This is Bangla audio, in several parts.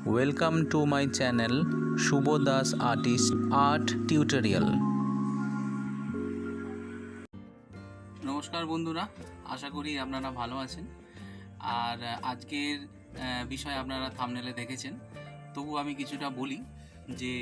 Welcome to my channel Shubho Das artist art tutorial. নমস্কার বন্ধুরা, আশা করি আপনারা ভালো আছেন। আর আজকের বিষয় আপনারা থাম্বনেলে দেখেছেন, তবু আমি কিছুটা বলি যে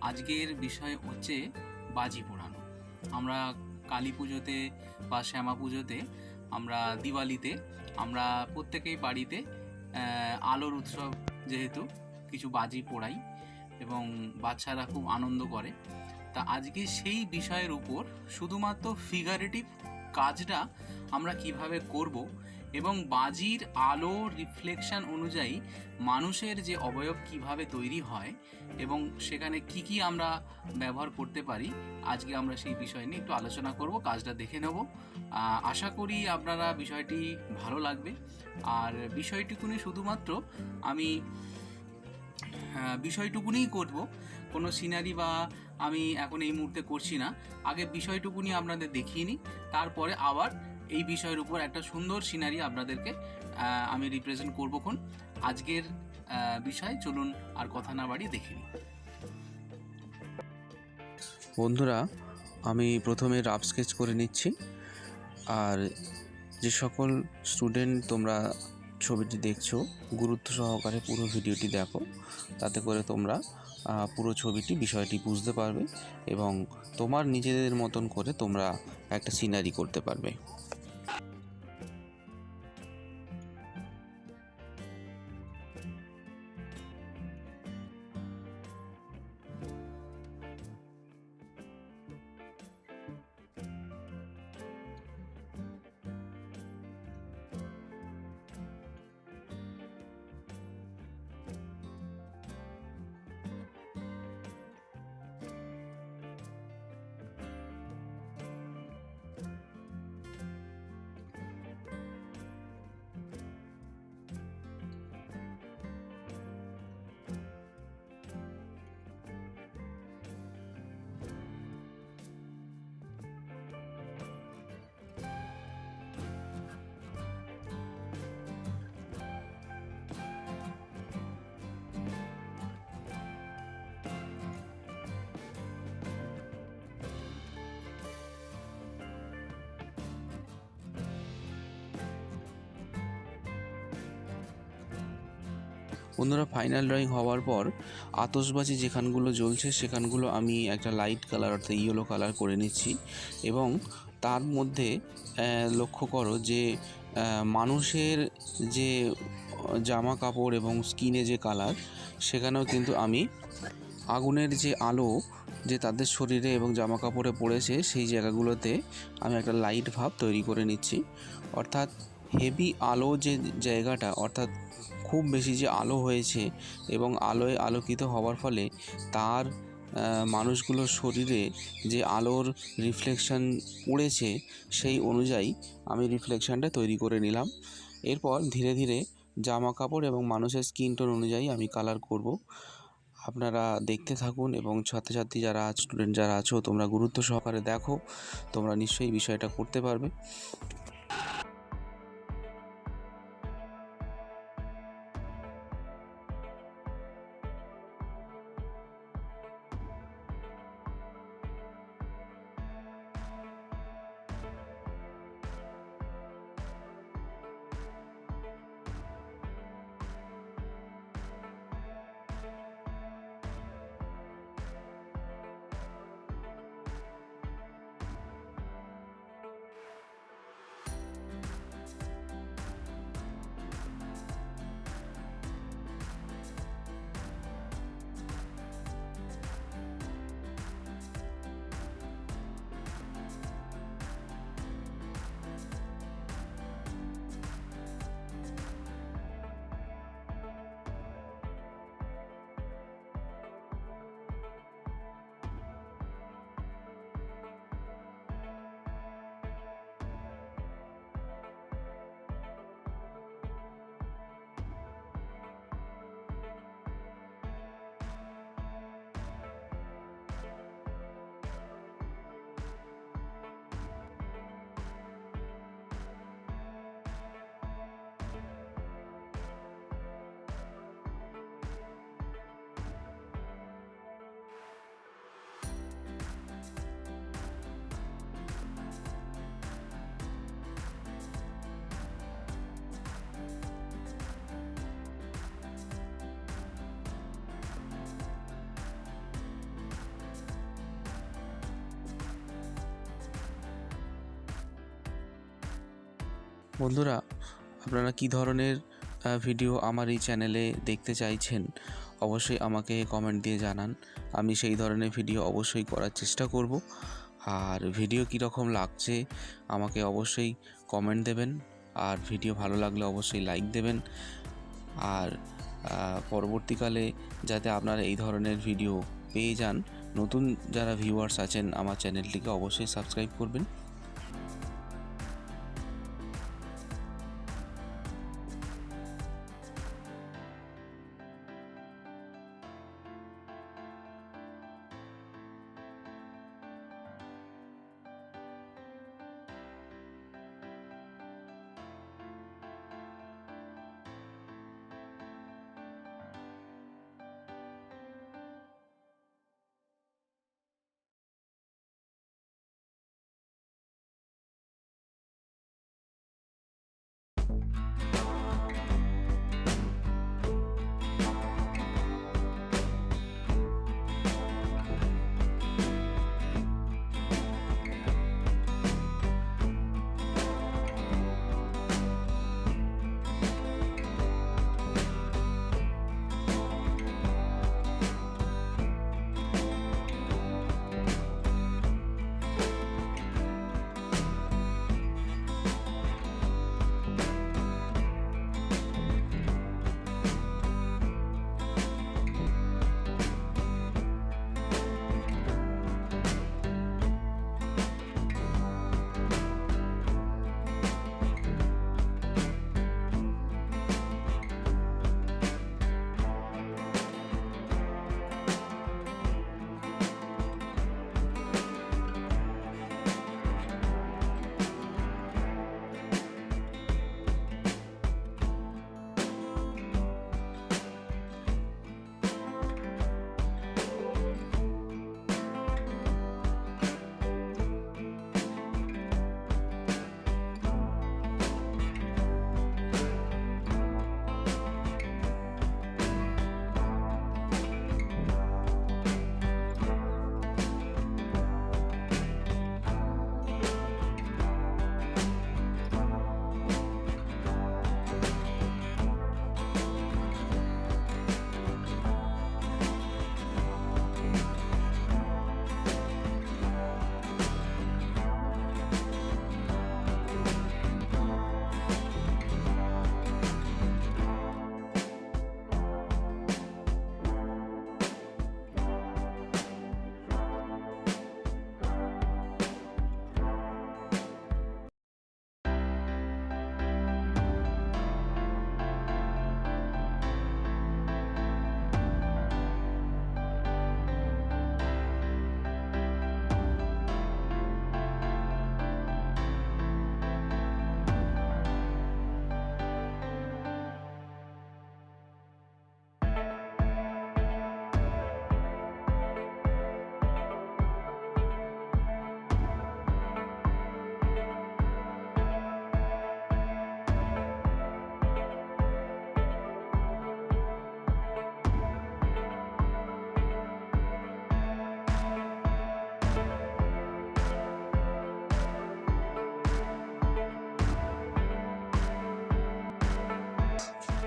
আজকের বিষয় হচ্ছে বাজি পোড়ানো। আমরা কালী পুজোতে বা শ্যামা পুজোতে, আমরা দিওয়ালিতে আমরা প্রত্যেকেই বাড়িতে আলোর উৎসব যেহেতু কিছু বাজি পোড়াই এবং বাচ্চারা খুব আনন্দ করে। তা আজকে সেই বিষয়ের উপর শুধুমাত্র ফিগারেটিভ কাজটা আমরা কিভাবে করব এবং বাজির আলো রিফ্লেকশন অনুযায়ী মানুষের যে অবয়ব কিভাবে তৈরি হয় এবং সেখানে কি কি আমরা ব্যবহার করতে পারি, আজকে আমরা সেই বিষয় নিয়ে একটু আলোচনা করব। কাজটা দেখে নেব। আশা করি আপনারা বিষয়টি ভালো লাগবে। আর বিষয়টুকুনি শুধুমাত্র আমি বিষয়টুকুনিই করব, কোনো সিনারি বা আমি এখন এই মুহূর্তে করছি না। আগে বিষয়টুকুনি আপনাদের দেখিয়ে নিই, তারপরে আবার এই বিষয়ের উপর একটা সুন্দর সিনারি আপনাদেরকে আমি রিপ্রেজেন্ট করবো। আজকের বিষয় চলুন আর কথা না বাড়িয়ে দেখে নিই। বন্ধুরা, আমি প্রথমে রাফ স্কেচ করে নিচ্ছি। আর যে সকল স্টুডেন্ট তোমরা ছবিটি দেখছো, গুরুত্ব সহকারে পুরো ভিডিওটি দেখো, তাতে করে তোমরা পুরো ছবিটি বিষয়টি বুঝতে পারবে এবং তোমার নিজেদের মতন করে তোমরা একটা সিনারি করতে পারবে। বন্ধুরা, ফাইনাল ড্রয়িং হওয়ার পর আতশবাজি যেখানগুলো জ্বলছে সেখানগুলো আমি একটা লাইট কালার অর্থাৎ ইয়েলো কালার করে নিচ্ছি এবং তার মধ্যে লক্ষ্য করো যে মানুষের যে জামা কাপড় এবং স্কিনে যে কালার, সেখানেও কিন্তু আমি আগুনের যে আলো যে তাদের শরীরে এবং জামা কাপড়ে পড়েছে সেই জায়গাগুলোতে আমি একটা লাইট ভাব তৈরি করে নিচ্ছি। অর্থাৎ হেভি আলো যে জায়গাটা, অর্থাৎ খুব বেশি যে আলো হয়েছে এবং আলোয় আলোকিত হওয়ার ফলে তার মানুষগুলোর শরীরে যে আলোর রিফ্লেকশন পড়েছে সেই অনুযায়ী আমি রিফ্লেকশানটা তৈরি করে নিলাম। এরপর ধীরে ধীরে জামা কাপড় এবং মানুষের স্কিন টোন অনুযায়ী আমি কালার করব। আপনারা দেখতে থাকুন এবং ছাত্রছাত্রী যারা স্টুডেন্ট যারা আছো, তোমরা গুরুত্ব সহকারে দেখো, তোমরা নিশ্চয়ই বিষয়টা করতে পারবে। বন্ধুরা, আপনারা কী ধরনের ভিডিও আমার এই চ্যানেলে দেখতে চাইছেন অবশ্যই আমাকে কমেন্ট দিয়ে জানান। আমি সেই ধরনের ভিডিও অবশ্যই করার চেষ্টা করব। আর ভিডিও কীরকম লাগছে আমাকে অবশ্যই কমেন্ট দেবেন। আর ভিডিও ভালো লাগলে অবশ্যই লাইক দেবেন। আর পরবর্তীকালে যাতে আপনারা এই ধরনের ভিডিও পেয়ে যান, নতুন যারা ভিউয়ার্স আছেন আমার চ্যানেলটিকে অবশ্যই সাবস্ক্রাইব করবেন।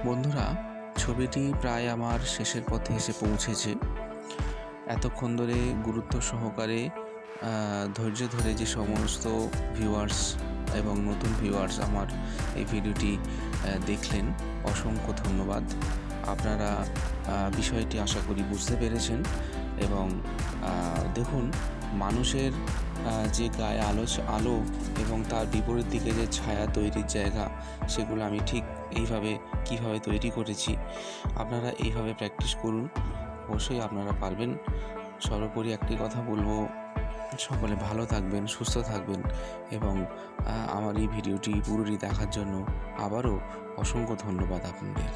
বন্ধুরা, ছবিটি প্রায় আমার শেষের পথে এসে পৌঁছেছে। এতক্ষণ ধরে গুরুত্ব সহকারে ধৈর্য ধরে যে সমস্ত ভিউয়ার্স এবং নতুন ভিউয়ার্স আমার এই ভিডিওটি দেখলেন, অসংখ্য ধন্যবাদ। আপনারা বিষয়টি আশা করি বুঝতে পেরেছেন। এবং দেখুন, মানুষের যে গায়ে আলো এবং তার বিপরীত দিকে যে ছায়া তৈরির জায়গা, সেগুলো আমি ঠিক কীভাবে তৈরি করেছি। আপনারা এইভাবে প্র্যাকটিস করুন, অবশ্যই আপনারা পারবেন। সর্বোপরি একটি কথা বলবো, সকলে ভালো থাকবেন, সুস্থ থাকবেন এবং আমার এই ভিডিওটি পুরোটি দেখার জন্য আবারও অসংখ্য ধন্যবাদ আপনাদের।